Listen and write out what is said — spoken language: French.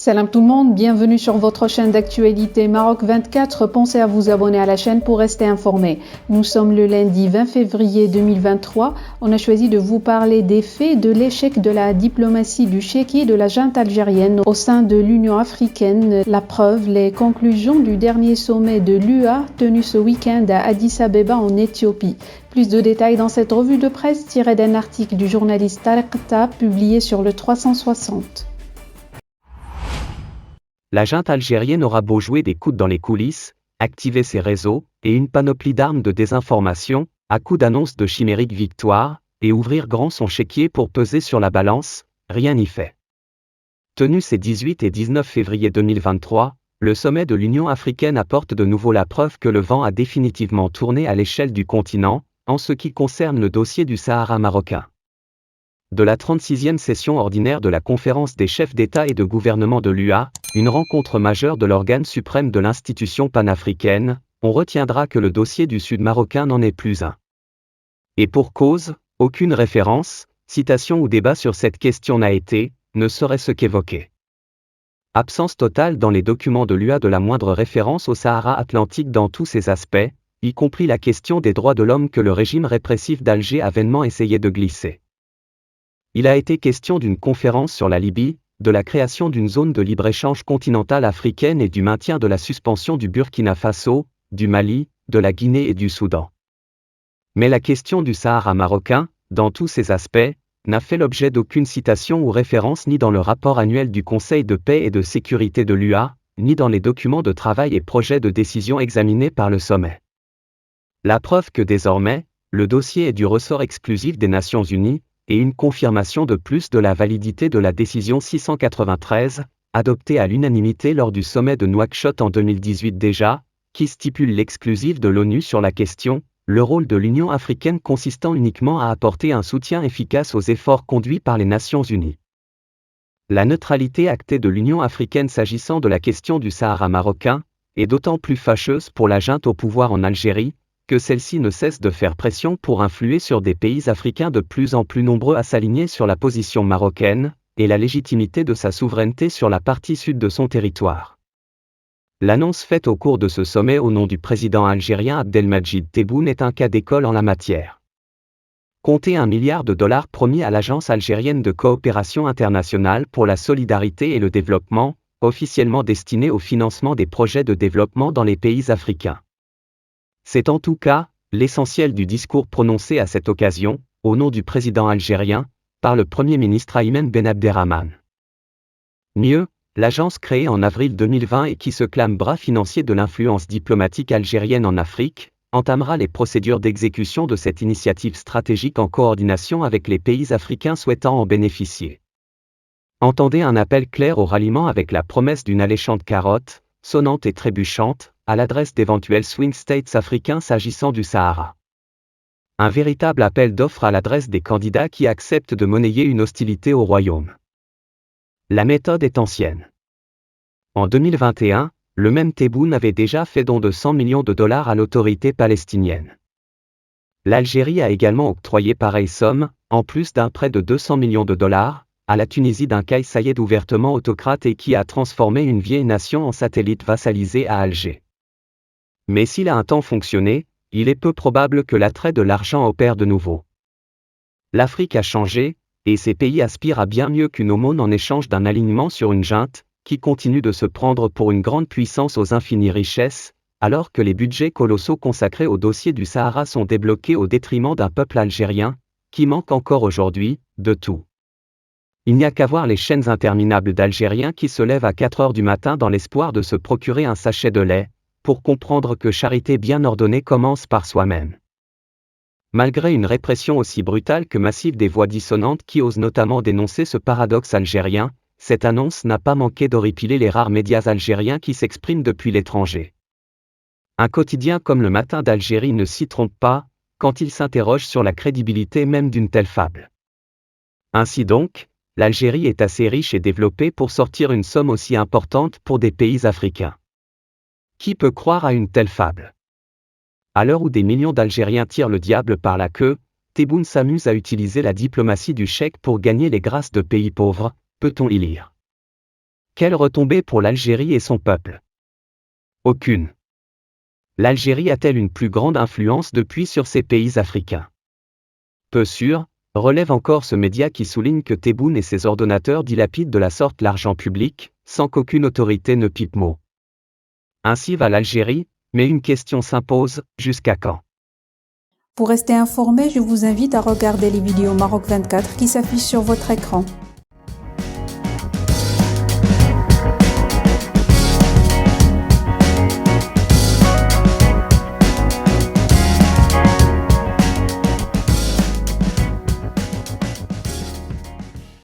Salam tout le monde, bienvenue sur votre chaîne d'actualité Maroc 24. Pensez à vous abonner à la chaîne pour rester informé. Nous sommes le lundi 20 février 2023. On a choisi de vous parler des faits de l'échec de la diplomatie du chéquier de la junte algérienne au sein de l'Union africaine. La preuve, les conclusions du dernier sommet de l'UA tenu ce week-end à Addis Abeba en Éthiopie. Plus de détails dans cette revue de presse tirée d'un article du journaliste Tarek Tab publié sur le 360. La junte algérienne aura beau jouer des coudes dans les coulisses, activer ses réseaux, et une panoplie d'armes de désinformation, à coups d'annonces de chimériques victoires, et ouvrir grand son chéquier pour peser sur la balance, rien n'y fait. Tenu ces 18 et 19 février 2023, le sommet de l'Union africaine apporte de nouveau la preuve que le vent a définitivement tourné à l'échelle du continent, en ce qui concerne le dossier du Sahara marocain. De la 36e session ordinaire de la conférence des chefs d'État et de gouvernement de l'UA, une rencontre majeure de l'organe suprême de l'institution panafricaine, on retiendra que le dossier du Sud marocain n'en est plus un. Et pour cause, aucune référence, citation ou débat sur cette question n'a été, ne serait-ce qu'évoqué. Absence totale dans les documents de l'UA de la moindre référence au Sahara atlantique dans tous ses aspects, y compris la question des droits de l'homme que le régime répressif d'Alger a vainement essayé de glisser. Il a été question d'une conférence sur la Libye, de la création d'une zone de libre-échange continentale africaine et du maintien de la suspension du Burkina Faso, du Mali, de la Guinée et du Soudan. Mais la question du Sahara marocain, dans tous ses aspects, n'a fait l'objet d'aucune citation ou référence ni dans le rapport annuel du Conseil de paix et de sécurité de l'UA, ni dans les documents de travail et projets de décision examinés par le sommet. La preuve que désormais, le dossier est du ressort exclusif des Nations Unies, et une confirmation de plus de la validité de la décision 693, adoptée à l'unanimité lors du sommet de Nouakchott en 2018 déjà, qui stipule l'exclusif de l'ONU sur la question, le rôle de l'Union africaine consistant uniquement à apporter un soutien efficace aux efforts conduits par les Nations Unies. La neutralité actée de l'Union africaine s'agissant de la question du Sahara marocain, est d'autant plus fâcheuse pour la junte au pouvoir en Algérie, que celle-ci ne cesse de faire pression pour influer sur des pays africains de plus en plus nombreux à s'aligner sur la position marocaine, et la légitimité de sa souveraineté sur la partie sud de son territoire. L'annonce faite au cours de ce sommet au nom du président algérien Abdelmadjid Tebboune est un cas d'école en la matière. Comptez $1 milliard promis à l'Agence algérienne de coopération internationale pour la solidarité et le développement, officiellement destiné au financement des projets de développement dans les pays africains. C'est en tout cas l'essentiel du discours prononcé à cette occasion, au nom du président algérien, par le Premier ministre Aymen Ben Abderrahmane. Mieux, l'agence créée en avril 2020 et qui se clame bras financier de l'influence diplomatique algérienne en Afrique, entamera les procédures d'exécution de cette initiative stratégique en coordination avec les pays africains souhaitant en bénéficier. Entendez un appel clair au ralliement avec la promesse d'une alléchante carotte, sonnante et trébuchante, à l'adresse d'éventuels swing states africains s'agissant du Sahara. Un véritable appel d'offres à l'adresse des candidats qui acceptent de monnayer une hostilité au royaume. La méthode est ancienne. En 2021, le même Tebboune avait déjà fait don de $100 millions à l'autorité palestinienne. L'Algérie a également octroyé pareille somme, en plus d'un prêt de $200 millions, à la Tunisie d'un Kais Sayed ouvertement autocrate et qui a transformé une vieille nation en satellite vassalisé à Alger. Mais s'il a un temps fonctionné, il est peu probable que l'attrait de l'argent opère de nouveau. L'Afrique a changé, et ces pays aspirent à bien mieux qu'une aumône en échange d'un alignement sur une junte, qui continue de se prendre pour une grande puissance aux infinies richesses, alors que les budgets colossaux consacrés au dossier du Sahara sont débloqués au détriment d'un peuple algérien, qui manque encore aujourd'hui, de tout. Il n'y a qu'à voir les chaînes interminables d'Algériens qui se lèvent à 4 heures du matin dans l'espoir de se procurer un sachet de lait, pour comprendre que charité bien ordonnée commence par soi-même. Malgré une répression aussi brutale que massive des voix dissonantes qui osent notamment dénoncer ce paradoxe algérien, cette annonce n'a pas manqué d'horripiler les rares médias algériens qui s'expriment depuis l'étranger. Un quotidien comme le Matin d'Algérie ne s'y trompe pas, quand il s'interroge sur la crédibilité même d'une telle fable. Ainsi donc, l'Algérie est assez riche et développée pour sortir une somme aussi importante pour des pays africains. Qui peut croire à une telle fable ? À l'heure où des millions d'Algériens tirent le diable par la queue, Tebboune s'amuse à utiliser la diplomatie du chèque pour gagner les grâces de pays pauvres, peut-on y lire. Quelle retombée pour l'Algérie et son peuple? Aucune. L'Algérie a-t-elle une plus grande influence depuis sur ces pays africains? Peu sûr, relève encore ce média qui souligne que Tebboune et ses ordonnateurs dilapident de la sorte l'argent public, sans qu'aucune autorité ne pipe mot. Ainsi va l'Algérie, mais une question s'impose, jusqu'à quand? Pour rester informé, je vous invite à regarder les vidéos Maroc 24 qui s'affichent sur votre écran.